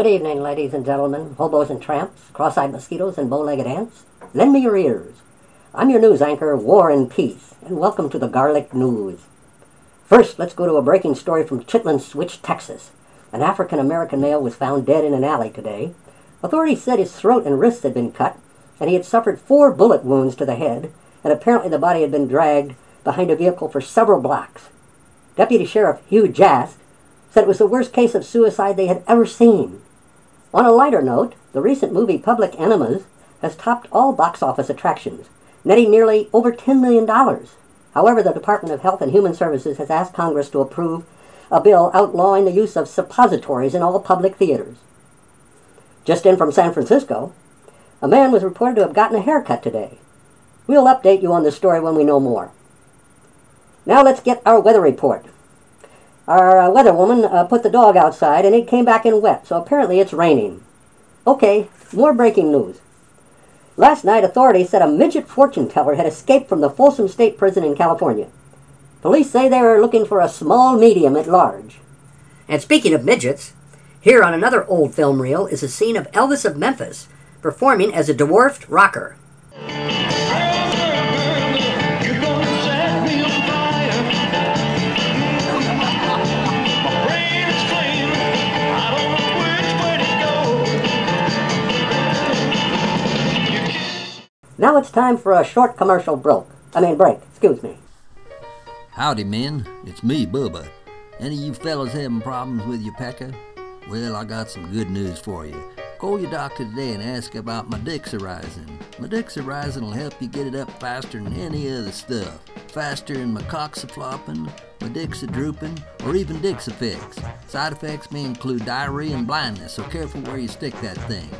Good evening, ladies and gentlemen, hobos and tramps, cross-eyed mosquitoes and bow-legged ants. Lend me your ears. I'm your news anchor, War and Peace, and welcome to the Garlic News. First, let's go to a breaking story from Chitlin Switch, Texas. An African-American male was found dead in an alley today. Authorities said his throat and wrists had been cut, and he had suffered 4 bullet wounds to the head, and apparently the body had been dragged behind a vehicle for several blocks. Deputy Sheriff Hugh Jast said it was the worst case of suicide they had ever seen. On a lighter note, the recent movie Public Enemas has topped all box office attractions, netting nearly over $10 million. However, the Department of Health and Human Services has asked Congress to approve a bill outlawing the use of suppositories in all public theaters. Just in from San Francisco, a man was reported to have gotten a haircut today. We'll update you on the story when we know more. Now let's get our weather report. Our weather woman put the dog outside and it came back in wet, so apparently it's raining. Okay, more breaking news. Last night, authorities said a midget fortune teller had escaped from the Folsom State Prison in California. Police say they were looking for a small medium at large. And speaking of midgets, here on another old film reel is a scene of Elvis of Memphis performing as a dwarfed rocker. Now it's time for a short commercial break. Excuse me. Howdy, men. It's me, Bubba. Any of you fellas having problems with your pecker? Well, I got some good news for you. Call your doctor today and ask about Medixarizin. Medixarizin will help you get it up faster than any other stuff. Faster than Macoxafloppin, Medixadrupin, or even Dixafix. Side effects may include diarrhea and blindness, so careful where you stick that thing.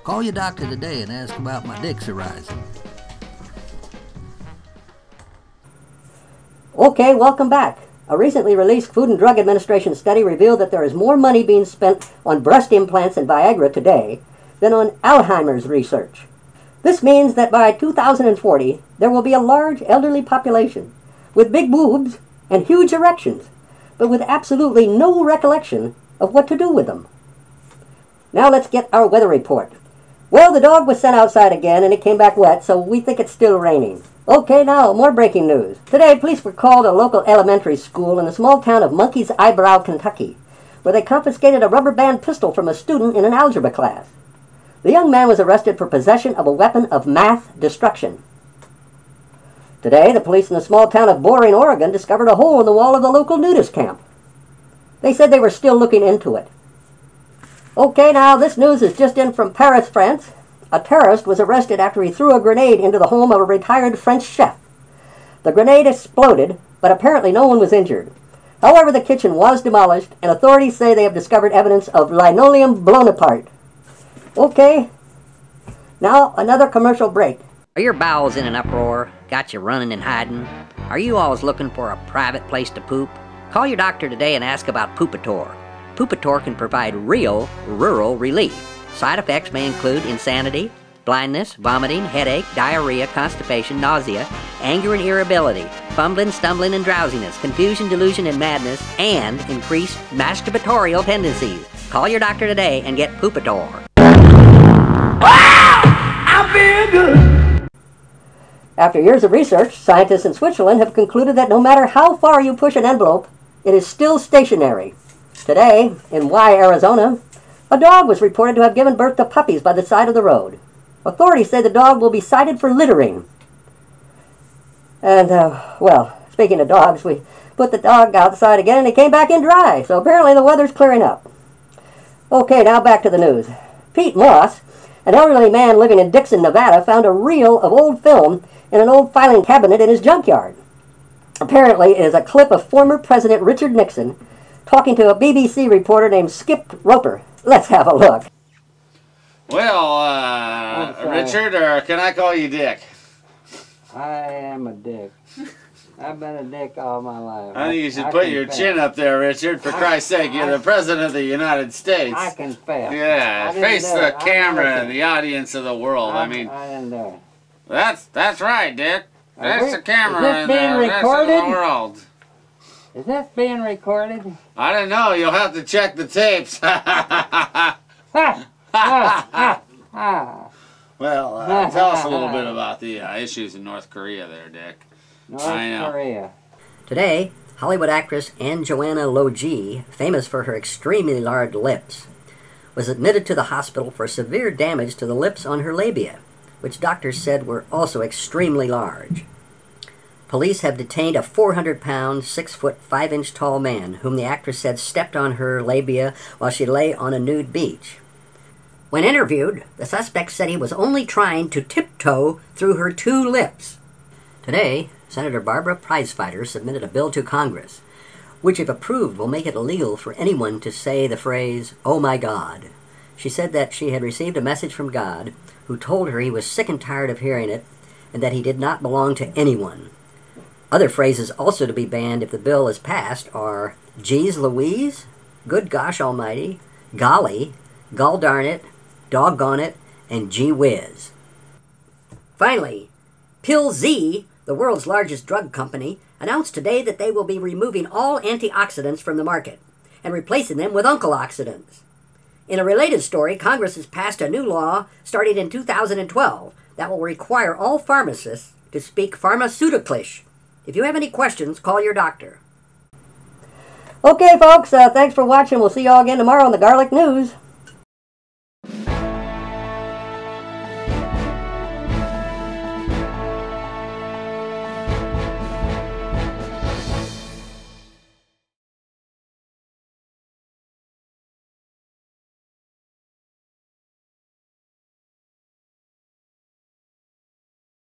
Call your doctor today and ask about Medixarizin. Okay, welcome back. A recently released Food and Drug Administration study revealed that there is more money being spent on breast implants and Viagra today than on Alzheimer's research. This means that by 2040, there will be a large elderly population with big boobs and huge erections, but with absolutely no recollection of what to do with them. Now let's get our weather report. Well, the dog was sent outside again and it came back wet, so we think it's still raining. Okay, now, more breaking news. Today, police were called to a local elementary school in the small town of Monkey's Eyebrow, Kentucky, where they confiscated a rubber band pistol from a student in an algebra class. The young man was arrested for possession of a weapon of mass destruction. Today, the police in the small town of Boring, Oregon, discovered a hole in the wall of the local nudist camp. They said they were still looking into it. Okay, now, this news is just in from Paris, France. A terrorist was arrested after he threw a grenade into the home of a retired French chef. The grenade exploded, but apparently no one was injured. However, the kitchen was demolished, and authorities say they have discovered evidence of linoleum blown apart. Okay, now another commercial break. Are your bowels in an uproar? Got you running and hiding? Are you always looking for a private place to poop? Call your doctor today and ask about Poopator. Poopator can provide real, rural relief. Side effects may include insanity, blindness, vomiting, headache, diarrhea, constipation, nausea, anger and irritability, fumbling, stumbling, and drowsiness, confusion, delusion, and madness, and increased masturbatorial tendencies. Call your doctor today and get Poopator. I feel good! After years of research, scientists in Switzerland have concluded that no matter how far you push an envelope, it is still stationary. Today, in Y, Arizona, a dog was reported to have given birth to puppies by the side of the road. Authorities say the dog will be cited for littering. And, well, speaking of dogs, we put the dog outside again and it came back in dry, so apparently the weather's clearing up. Okay, now back to the news. Pete Moss, an elderly man living in Dixon, Nevada, found a reel of old film in an old filing cabinet in his junkyard. Apparently, it is a clip of former President Richard Nixon talking to a BBC reporter named Skip Roper. Let's have a look. Well, Richard, or can I call you Dick? I am a dick. I've been a dick all my life. I think you should put your chin up there, Richard. For Christ's sake, you're the President of the United States. I confess. Yeah, face the camera and the audience of the world. I mean, I didn't do it. that's right, Dick. That's the camera is this and being the rest of recorded? the world. Is this being recorded? I don't know. You'll have to check the tapes. Well, tell us a little bit about the issues in North Korea there, Dick. North I know. Korea. Today, Hollywood actress Anne Joanna Logie, famous for her extremely large lips, was admitted to the hospital for severe damage to the lips on her labia, which doctors said were also extremely large. Police have detained a 400-pound, 6-foot, 5-inch tall man whom the actress said stepped on her labia while she lay on a nude beach. When interviewed, the suspect said he was only trying to tiptoe through her 2 lips. Today, Senator Barbara Prizefighter submitted a bill to Congress, which, if approved, will make it illegal for anyone to say the phrase, "Oh my God." She said that she had received a message from God, who told her he was sick and tired of hearing it, and that he did not belong to anyone. Other phrases also to be banned if the bill is passed are "Geez Louise," "Good gosh almighty," "Golly," "Gall darn it," "Doggone it," and "Gee whiz." Finally, Pill Z, the world's largest drug company, announced today that they will be removing all antioxidants from the market and replacing them with uncle-oxidants. In a related story, Congress has passed a new law starting in 2012 that will require all pharmacists to speak pharmaceuticalish. If you have any questions, call your doctor. Okay, folks, thanks for watching. We'll see you all again tomorrow on the Garlic News.